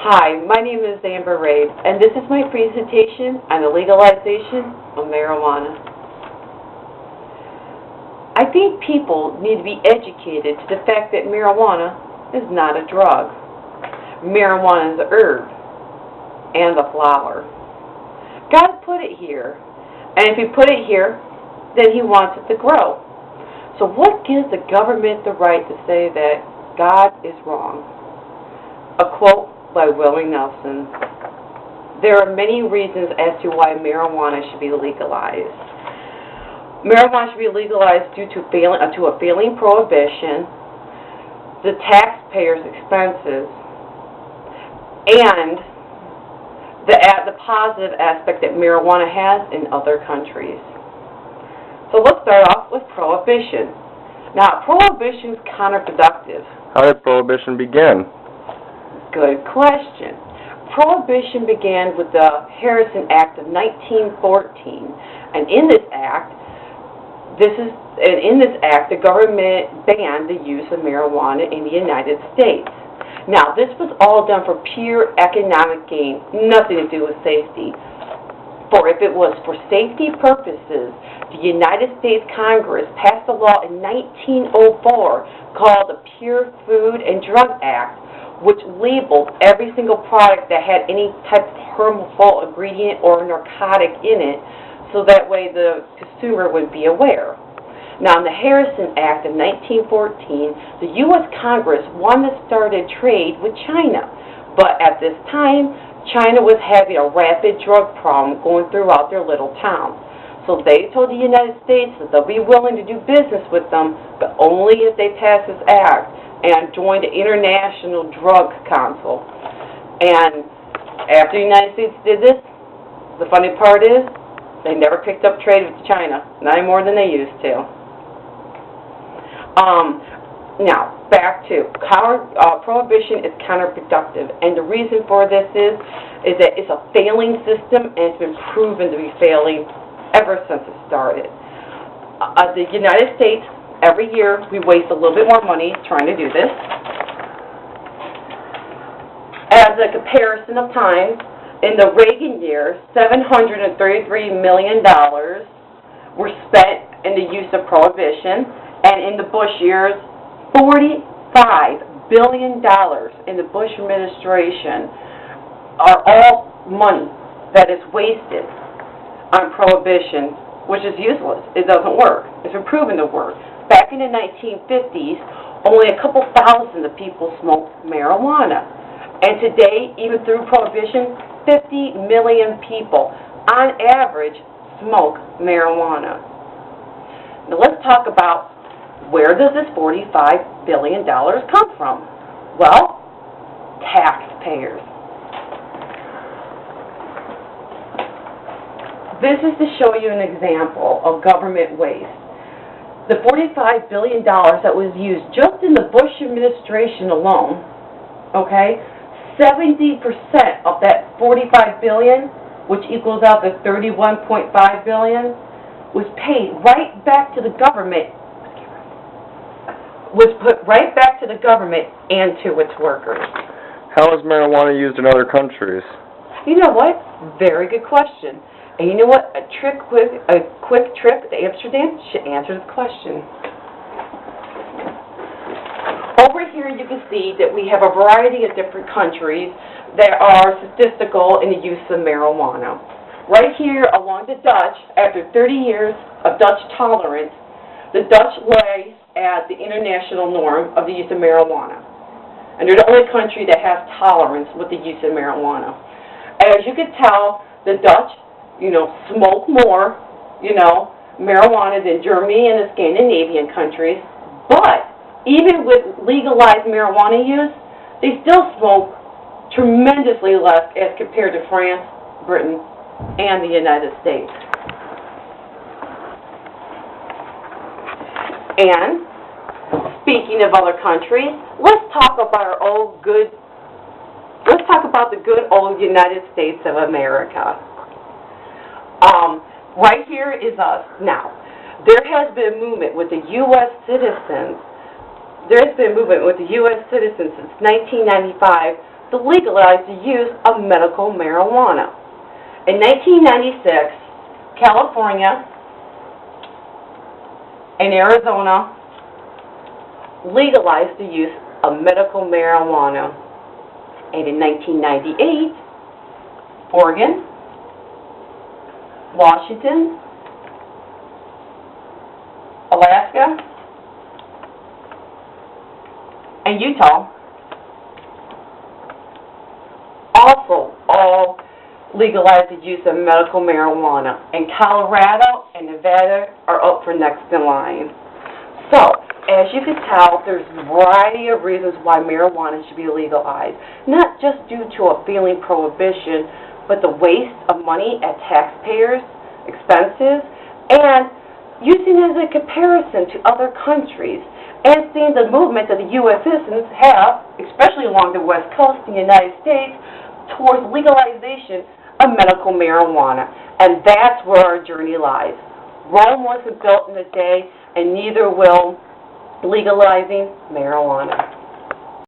Hi, my name is Amber Rabe, and this is my presentation on the legalization of marijuana. I think people need to be educated to the fact that marijuana is not a drug. Marijuana is a herb and a flower. God put it here, and if He put it here, then He wants it to grow. So what gives the government the right to say that God is wrong? A quote by Willie Nelson. There are many reasons as to why marijuana should be legalized. Marijuana should be legalized due to a failing prohibition, the taxpayers' expenses, and the positive aspect that marijuana has in other countries. So let's start off with prohibition. Now, prohibition is counterproductive. How did prohibition begin? Good question. Prohibition began with the Harrison Act of 1914, and in this act, the government banned the use of marijuana in the United States. Now, this was all done for pure economic gain, nothing to do with safety. For if it was for safety purposes, the United States Congress passed a law in 1904 called the Pure Food and Drug Act, which labeled every single product that had any type of harmful ingredient or narcotic in it, so that way the consumer would be aware. Now, in the Harrison Act of 1914, the U.S. Congress wanted to start a trade with China, but at this time, China was having a rapid drug problem going throughout their little town. So they told the United States that they'll be willing to do business with them, but only if they pass this act and join the International Drug Council. And after the United States did this, the funny part is, they never picked up trade with China, not any more than they used to. Now, back to prohibition is counterproductive, and the reason for this is that it's a failing system, and it's been proven to be failing ever since it started. The United States, every year, we waste a little bit more money trying to do this. As a comparison of time, in the Reagan years, $733 million were spent in the use of prohibition, and in the Bush years, $45 billion in the Bush administration are all money that is wasted on prohibition, which is useless. It doesn't work. It's been proven to work. Back in the 1950s, only a couple thousand of people smoked marijuana. And today, even through prohibition, 50 million people, on average, smoke marijuana. Now let's talk about where does this $45 billion come from? Well, taxpayers. This is to show you an example of government waste. The $45 billion that was used just in the Bush administration alone, okay, 70% of that $45 billion, which equals out to $31.5 billion, was paid right back to the government, was put right back to the government and to its workers. How is marijuana used in other countries? You know what? Very good question. And you know what? A quick trip to Amsterdam should answer this question. Over here you can see that we have a variety of different countries that are statistical in the use of marijuana. Right here along the Dutch, after 30 years of Dutch tolerance, the Dutch lay at the international norm of the use of marijuana. And they're the only country that has tolerance with the use of marijuana. As you can tell, the Dutch, smoke more, marijuana than Germany and the Scandinavian countries. But even with legalized marijuana use, they still smoke tremendously less as compared to France, Britain, and the United States. And speaking of other countries, let's talk about the good old United States of America. Right here is us. Now, there has been a movement with the U.S. citizens there's been a movement with the U.S. citizens since 1995 to legalize the use of medical marijuana. In 1996, California and Arizona legalized the use of medical marijuana. And in 1998, Oregon, Washington, Alaska, and Utah also all legalized the use of medical marijuana. And Colorado and Nevada are up for next in line. So, as you can tell, there's a variety of reasons why marijuana should be legalized. Not just due to a failing prohibition, but the waste of money at taxpayers' expenses, and using it as a comparison to other countries, and seeing the movement that the U.S. citizens have, especially along the West Coast in the United States, towards legalization of medical marijuana. And that's where our journey lies. Rome wasn't built in a day, and neither will legalizing marijuana.